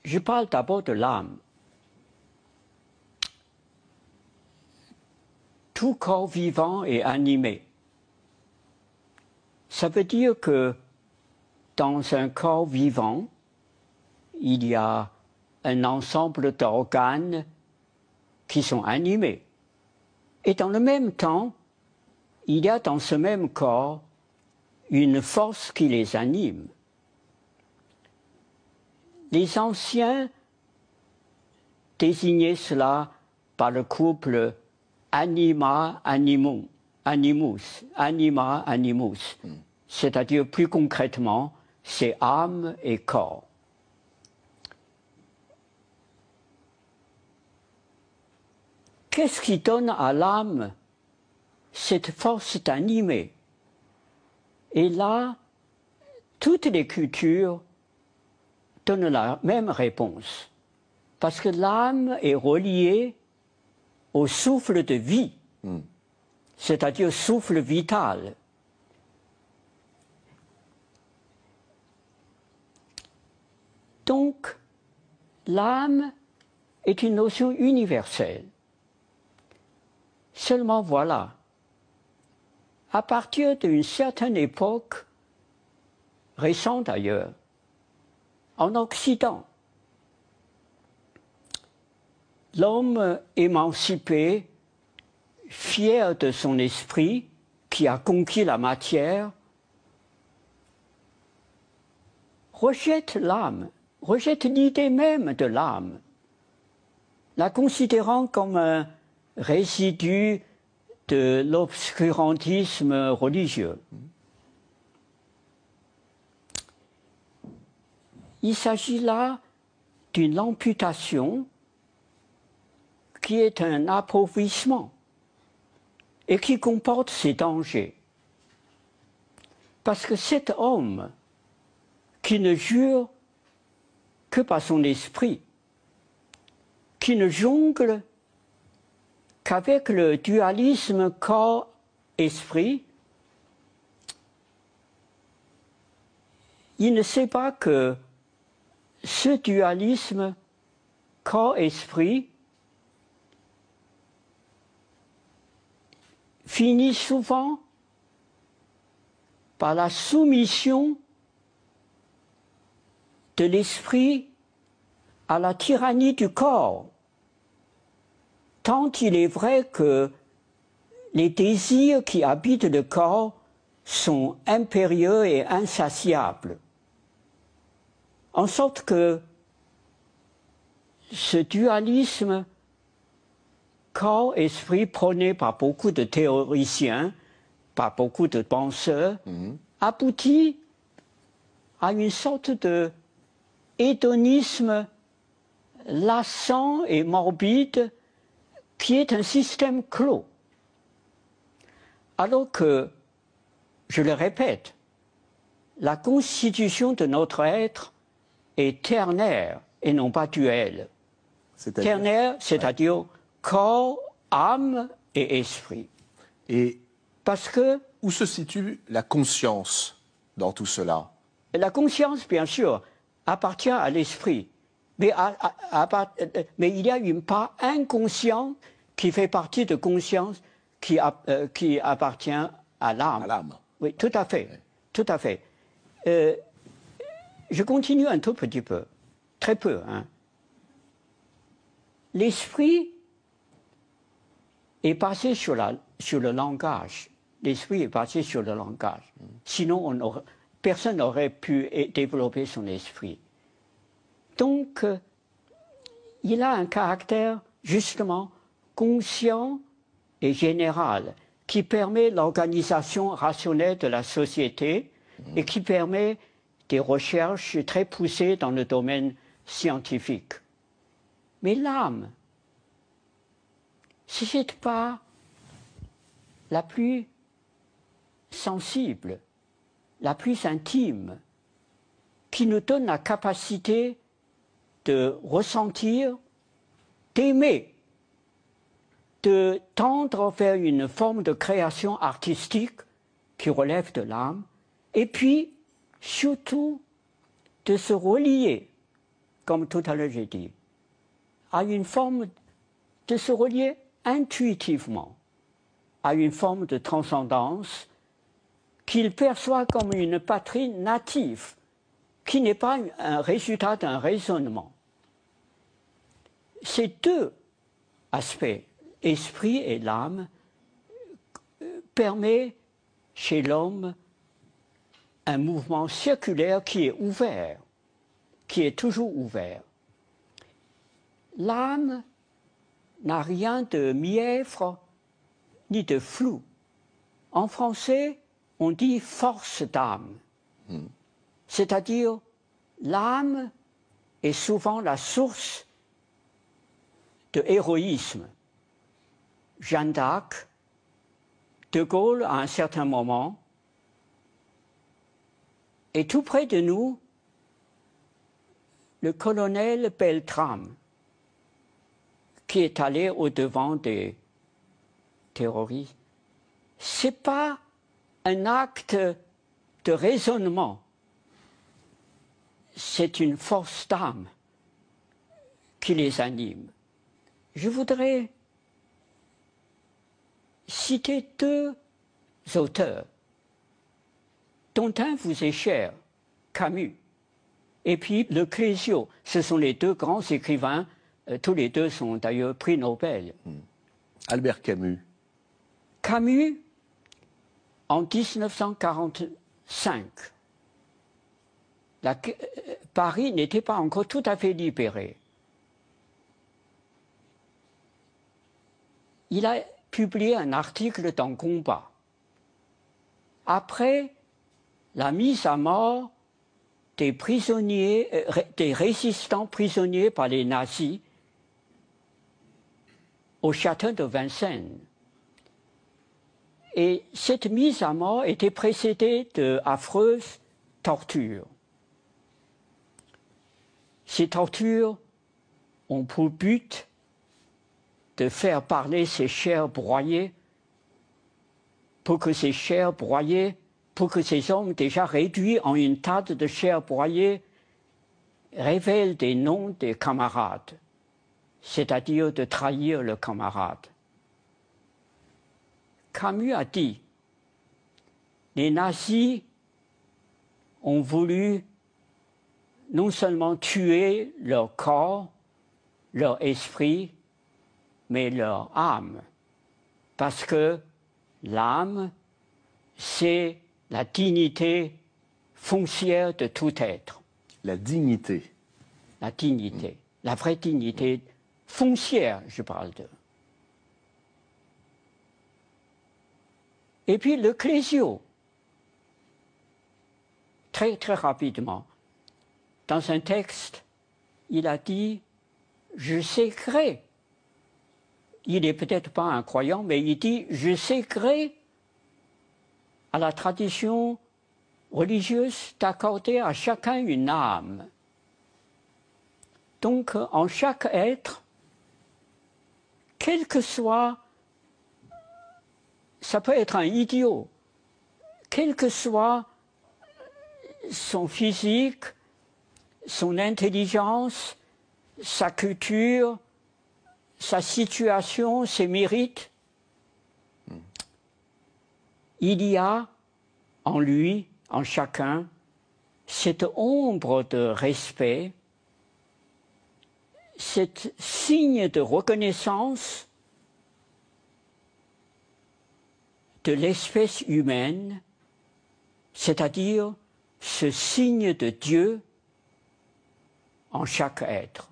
je parle d'abord de l'âme. Tout corps vivant est animé. Ça veut dire que dans un corps vivant, il y a un ensemble d'organes qui sont animés. Et dans le même temps, il y a dans ce même corps une force qui les anime. Les anciens désignaient cela par le couple anima animum, animus, anima animus. C'est-à-dire, plus concrètement, c'est âme et corps. Qu'est-ce qui donne à l'âme cette force d'animer? Et là, toutes les cultures donnent la même réponse. Parce que l'âme est reliée au souffle de vie, c'est-à-dire souffle vital. Donc, l'âme est une notion universelle. Seulement voilà, à partir d'une certaine époque, récente d'ailleurs, en Occident, l'homme émancipé, fier de son esprit, qui a conquis la matière, rejette l'âme, rejette l'idée même de l'âme, la considérant comme un résidu de l'obscurantisme religieux. Il s'agit là d'une amputation qui est un appauvrissement et qui comporte ses dangers. Parce que cet homme qui ne jure que par son esprit, qui ne jongle qu'avec le dualisme corps-esprit, il ne sait pas que ce dualisme corps-esprit finit souvent par la soumission de l'esprit à la tyrannie du corps. Tant il est vrai que les désirs qui habitent le corps sont impérieux et insatiables. En sorte que ce dualisme corps-esprit prôné par beaucoup de théoriciens, par beaucoup de penseurs, aboutit à une sorte de hédonisme lassant et morbide qui est un système clos. Alors que, je le répète, la constitution de notre être est ternaire et non pas duelle. Ternaire, c'est-à-dire corps, âme et esprit. Et parce que où se situe la conscience dans tout cela? La conscience, bien sûr, appartient à l'esprit. Mais il y a une part inconsciente qui fait partie de conscience qui appartient à l'âme. À l'âme. Oui, tout à fait. Oui. Tout à fait. Je continue un tout petit peu. Très peu. Hein. L'esprit est basé sur le langage. L'esprit est basé sur le langage. Sinon, personne n'aurait pu développer son esprit. Donc, il a un caractère, justement, conscient et général, qui permet l'organisation rationnelle de la société et qui permet des recherches très poussées dans le domaine scientifique. Mais l'âme, c'est cette part la plus sensible, la plus intime, qui nous donne la capacité de ressentir, d'aimer, de tendre vers une forme de création artistique qui relève de l'âme, et puis surtout de se relier comme tout à l'heure j'ai dit, a une forme de se relier intuitivement à une forme de transcendance qu'il perçoit comme une patrie native, qui n'est pas un résultat d'un raisonnement. Ces deux aspects, esprit et l'âme, permettent chez l'homme un mouvement circulaire qui est ouvert, qui est toujours ouvert. L'âme n'a rien de mièvre ni de flou. En français, on dit force d'âme. C'est-à-dire, l'âme est souvent la source de héroïsme. Jeanne d'Arc, De Gaulle à un certain moment, et tout près de nous, le colonel Beltrame, qui est allé au-devant des terroristes. Ce n'est pas un acte de raisonnement, c'est une force d'âme qui les anime. Je voudrais citer deux auteurs, dont un vous est cher, Camus, et puis le Clésio. Ce sont les deux grands écrivains, tous les deux sont d'ailleurs prix Nobel. Albert Camus. Camus, en 1945, Paris n'était pas encore tout à fait libéré. Il a publié un article dans Combat. Après la mise à mort des prisonniers, des résistants prisonniers par les nazis au château de Vincennes. Et cette mise à mort était précédée d'affreuses tortures. Ces tortures ont pour but de faire parler ces chairs broyées, pour que ces chairs broyées, pour que ces hommes déjà réduits en une table de chair broyée révèlent des noms des camarades, c'est-à-dire de trahir le camarade. Camus a dit, les nazis ont voulu non seulement tuer leur corps, leur esprit, mais leur âme, parce que l'âme, c'est la dignité foncière de tout être. La dignité. La dignité, la vraie dignité foncière, je parle de. Et puis le Clésio, très très rapidement, dans un texte, il a dit « Je sais-cré ». Il n'est peut-être pas un croyant, mais il dit « Je sais-cré » à la tradition religieuse d'accorder à chacun une âme. Donc, en chaque être, quel que soit, ça peut être un idiot, quel que soit son physique, son intelligence, sa culture, sa situation, ses mérites, il y a en lui, en chacun, cette ombre de respect, cet signe de reconnaissance de l'espèce humaine, c'est-à-dire ce signe de Dieu en chaque être.